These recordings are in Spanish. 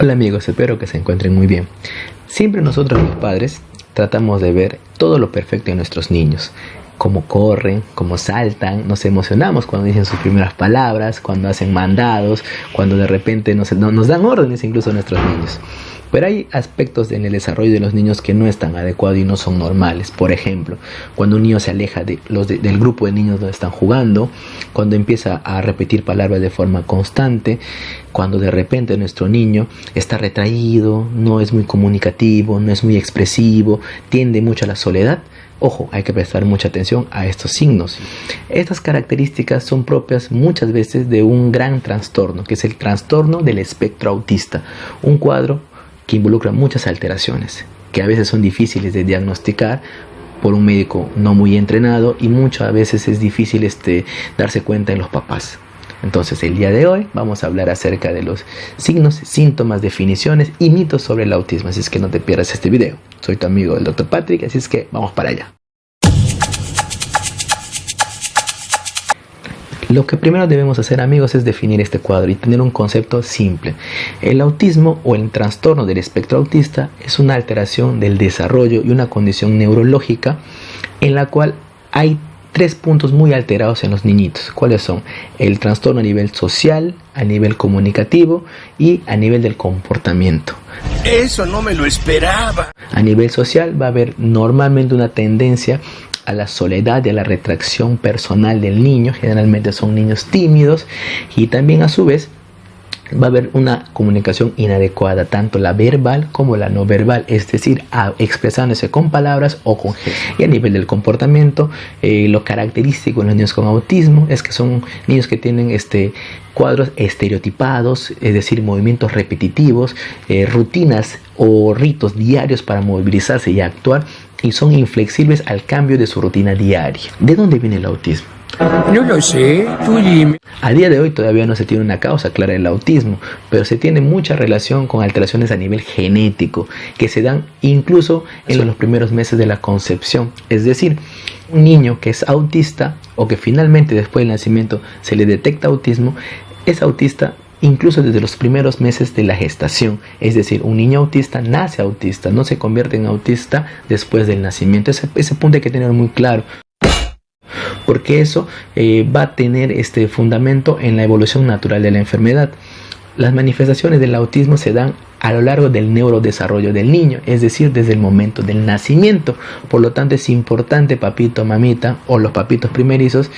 Hola amigos, espero que se encuentren muy bien. Siempre nosotros los padres tratamos de ver todo lo perfecto en nuestros niños. Cómo corren, cómo saltan, nos emocionamos cuando dicen sus primeras palabras, cuando hacen mandados, cuando de repente nos dan órdenes incluso a nuestros niños. Pero hay aspectos en el desarrollo de los niños que no están adecuados y no son normales. Por ejemplo, cuando un niño se aleja del grupo de niños donde están jugando, cuando empieza a repetir palabras de forma constante, cuando de repente nuestro niño está retraído, no es muy comunicativo, no es muy expresivo, tiende mucho a la soledad. Ojo, hay que prestar mucha atención a estos signos. Estas características son propias muchas veces de un gran trastorno, que es el trastorno del espectro autista, un cuadro que involucra muchas alteraciones, que a veces son difíciles de diagnosticar por un médico no muy entrenado y muchas veces es difícil darse cuenta en los papás. Entonces el día de hoy vamos a hablar acerca de los signos, síntomas, definiciones y mitos sobre el autismo, así es que no te pierdas este video. Soy tu amigo el Dr. Patrick, así es que vamos para allá. Lo que primero debemos hacer, amigos, es definir este cuadro y tener un concepto simple. El autismo o el trastorno del espectro autista es una alteración del desarrollo y una condición neurológica en la cual hay tres puntos muy alterados en los niñitos. ¿Cuáles son? El trastorno a nivel social, a nivel comunicativo y a nivel del comportamiento. Eso no me lo esperaba. A nivel social va a haber normalmente una tendencia a la soledad y a la retracción personal del niño. Generalmente son niños tímidos y también a su vez va a haber una comunicación inadecuada, tanto la verbal como la no verbal, es decir, expresándose con palabras o con gestos. Y a nivel del comportamiento, lo característico en los niños con autismo es que son niños que tienen cuadros estereotipados, es decir, movimientos repetitivos, rutinas o ritos diarios para movilizarse y actuar, y son inflexibles al cambio de su rutina diaria. ¿De dónde viene el autismo? No lo sé, tú dime. A día de hoy todavía no se tiene una causa clara del autismo, pero se tiene mucha relación con alteraciones a nivel genético que se dan incluso en los primeros meses de la concepción. Es decir, un niño que es autista o que finalmente después del nacimiento se le detecta autismo, es autista incluso desde los primeros meses de la gestación. Es decir, un niño autista nace autista, no se convierte en autista después del nacimiento. Ese punto hay que tener muy claro, porque eso va a tener fundamento en la evolución natural de la enfermedad. Las manifestaciones del autismo se dan a lo largo del neurodesarrollo del niño, es decir, desde el momento del nacimiento. Por lo tanto, es importante, papito, mamita o los papitos primerizos,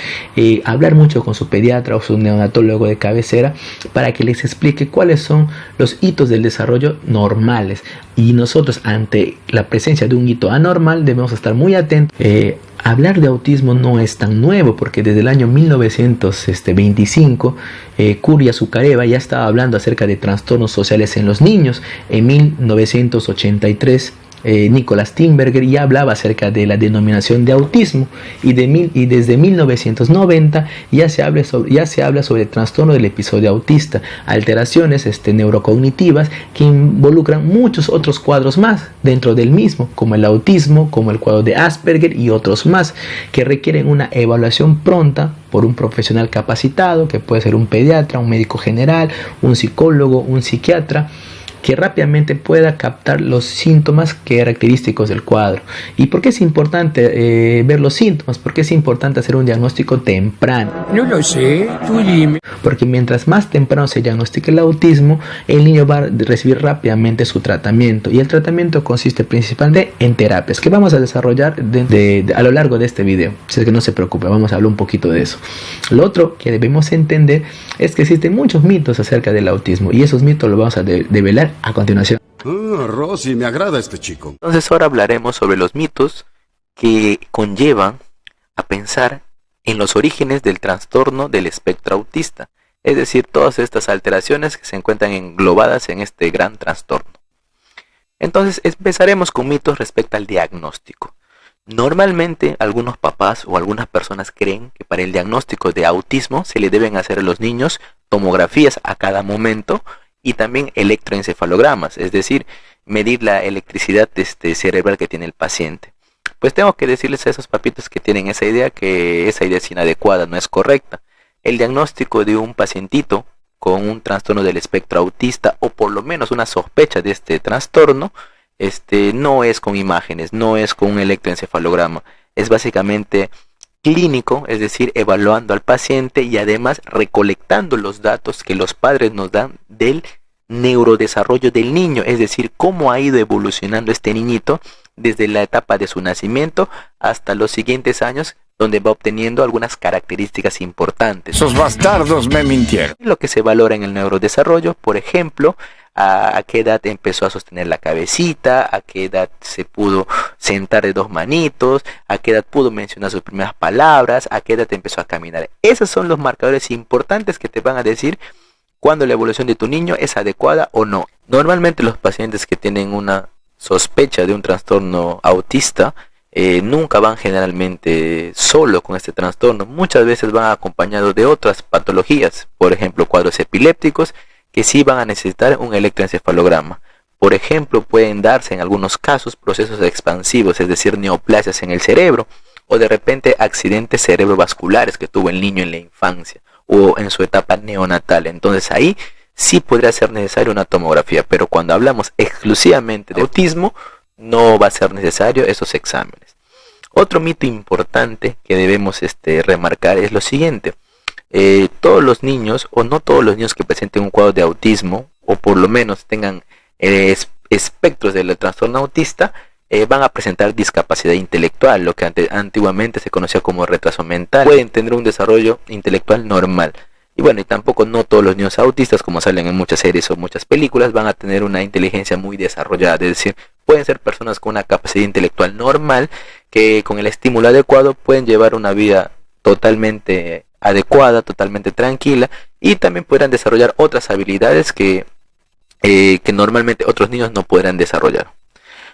hablar mucho con su pediatra o su neonatólogo de cabecera para que les explique cuáles son los hitos del desarrollo normales. Y nosotros, ante la presencia de un hito anormal, debemos estar muy atentos. Hablar de autismo no es tan nuevo, porque desde el año 1925 Kuria Zuccareva ya estaba hablando acerca de trastornos sociales en los niños. En 1983 Nicholas Tinbergen ya hablaba acerca de la denominación de autismo, y desde 1990 ya se habla sobre el trastorno del episodio autista, alteraciones neurocognitivas que involucran muchos otros cuadros más dentro del mismo, como el autismo, como el cuadro de Asperger y otros más, que requieren una evaluación pronta por un profesional capacitado, que puede ser un pediatra, un médico general, un psicólogo, un psiquiatra, que rápidamente pueda captar los síntomas característicos del cuadro. ¿Y por qué es importante ver los síntomas? ¿Por qué es importante hacer un diagnóstico temprano? No lo sé, tú dime. Porque mientras más temprano se diagnostique el autismo, el niño va a recibir rápidamente su tratamiento. Y el tratamiento consiste principalmente en terapias que vamos a desarrollar a lo largo de este video. Así que no se preocupe, vamos a hablar un poquito de eso. Lo otro que debemos entender es que existen muchos mitos acerca del autismo, y esos mitos los vamos a develar a continuación. Rosy, me agrada este chico. Entonces ahora hablaremos sobre los mitos que conllevan a pensar en los orígenes del trastorno del espectro autista, es decir, todas estas alteraciones que se encuentran englobadas en este gran trastorno. Entonces empezaremos con mitos respecto al diagnóstico. Normalmente algunos papás o algunas personas creen que para el diagnóstico de autismo se le deben hacer a los niños tomografías a cada momento y también electroencefalogramas, es decir, medir la electricidad cerebral que tiene el paciente. Pues tengo que decirles a esos papitos que tienen esa idea que esa idea es inadecuada, no es correcta. El diagnóstico de un pacientito con un trastorno del espectro autista o por lo menos una sospecha de este trastorno, no es con imágenes, no es con un electroencefalograma, es básicamente clínico, es decir, evaluando al paciente y además recolectando los datos que los padres nos dan del neurodesarrollo del niño, es decir, cómo ha ido evolucionando este niñito desde la etapa de su nacimiento hasta los siguientes años, donde va obteniendo algunas características importantes. Esos bastardos me mintieron. Lo que se valora en el neurodesarrollo, por ejemplo, a qué edad empezó a sostener la cabecita, a qué edad se pudo sentar de dos manitos, a qué edad pudo mencionar sus primeras palabras, a qué edad empezó a caminar. Esos son los marcadores importantes que te van a decir cuando la evolución de tu niño es adecuada o no. Normalmente los pacientes que tienen una sospecha de un trastorno autista nunca van generalmente solo con este trastorno, muchas veces van acompañados de otras patologías, por ejemplo cuadros epilépticos que sí van a necesitar un electroencefalograma. Por ejemplo, pueden darse en algunos casos procesos expansivos, es decir, neoplasias en el cerebro, o de repente accidentes cerebrovasculares que tuvo el niño en la infancia o en su etapa neonatal. Entonces ahí sí podría ser necesaria una tomografía, pero cuando hablamos exclusivamente de autismo, no va a ser necesario esos exámenes. Otro mito importante que debemos remarcar es lo siguiente. Todos los niños, o no todos los niños que presenten un cuadro de autismo, o por lo menos tengan espectros del trastorno autista, van a presentar discapacidad intelectual, lo que antiguamente se conocía como retraso mental. Pueden tener un desarrollo intelectual normal. Y bueno, y tampoco no todos los niños autistas, como salen en muchas series o muchas películas, van a tener una inteligencia muy desarrollada. Es decir, pueden ser personas con una capacidad intelectual normal, que con el estímulo adecuado pueden llevar una vida totalmente adecuada, totalmente tranquila, y también podrán desarrollar otras habilidades que normalmente otros niños no podrán desarrollar.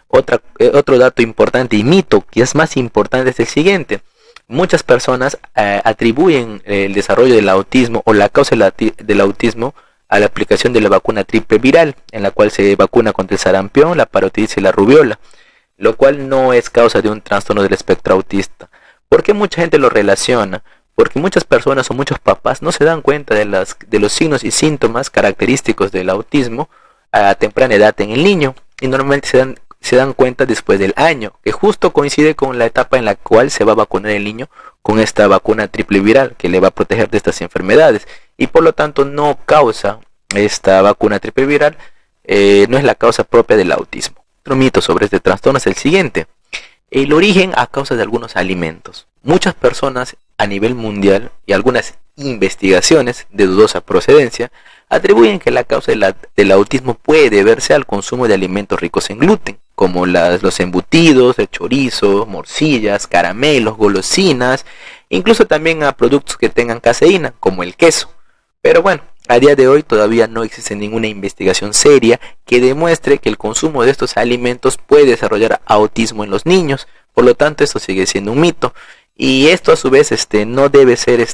Otro dato importante y mito que es más importante es el siguiente. Muchas personas atribuyen el desarrollo del autismo o la causa del autismo a la aplicación de la vacuna triple viral, en la cual se vacuna contra el sarampión, la parotiditis y la rubiola, lo cual no es causa de un trastorno del espectro autista. ¿Por qué mucha gente lo relaciona? Porque muchas personas o muchos papás no se dan cuenta de los signos y síntomas característicos del autismo a temprana edad en el niño, y normalmente se dan cuenta después del año, que justo coincide con la etapa en la cual se va a vacunar el niño con esta vacuna triple viral que le va a proteger de estas enfermedades, y por lo tanto no causa esta vacuna triple viral, no es la causa propia del autismo. Otro mito sobre este trastorno es el siguiente: el origen a causa de algunos alimentos. Muchas personas a nivel mundial y algunas investigaciones de dudosa procedencia atribuyen que la causa del autismo puede deberse al consumo de alimentos ricos en gluten, como los embutidos, el chorizo, morcillas, caramelos, golosinas, incluso también a productos que tengan caseína, como el queso. Pero bueno, a día de hoy todavía no existe ninguna investigación seria que demuestre que el consumo de estos alimentos puede desarrollar autismo en los niños. Por lo tanto, esto sigue siendo un mito. Y esto a su vez no debe ser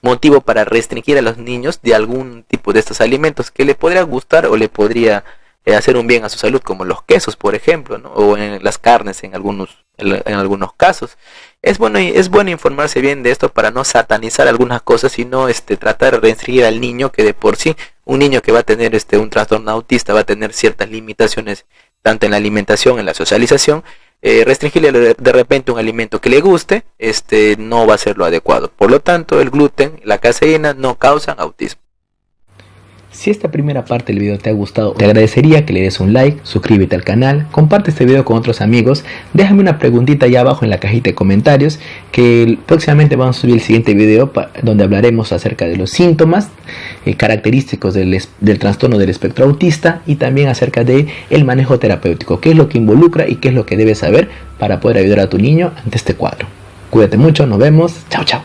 motivo para restringir a los niños de algún tipo de estos alimentos que le podría gustar o le podría hacer un bien a su salud, como los quesos, por ejemplo, ¿no? O en las carnes en algunos casos. Es bueno informarse bien de esto para no satanizar algunas cosas, sino tratar de restringir al niño, que de por sí un niño que va a tener un trastorno autista va a tener ciertas limitaciones tanto en la alimentación, en la socialización. Restringirle de repente un alimento que le guste, no va a ser lo adecuado. Por lo tanto, el gluten, la caseína no causan autismo. Si esta primera parte del video te ha gustado, te agradecería que le des un like, suscríbete al canal, comparte este video con otros amigos, déjame una preguntita allá abajo en la cajita de comentarios, que próximamente vamos a subir el siguiente video donde hablaremos acerca de los síntomas característicos del trastorno del espectro autista, y también acerca de el manejo terapéutico, qué es lo que involucra y qué es lo que debes saber para poder ayudar a tu niño ante este cuadro. Cuídate mucho, nos vemos, chao chao.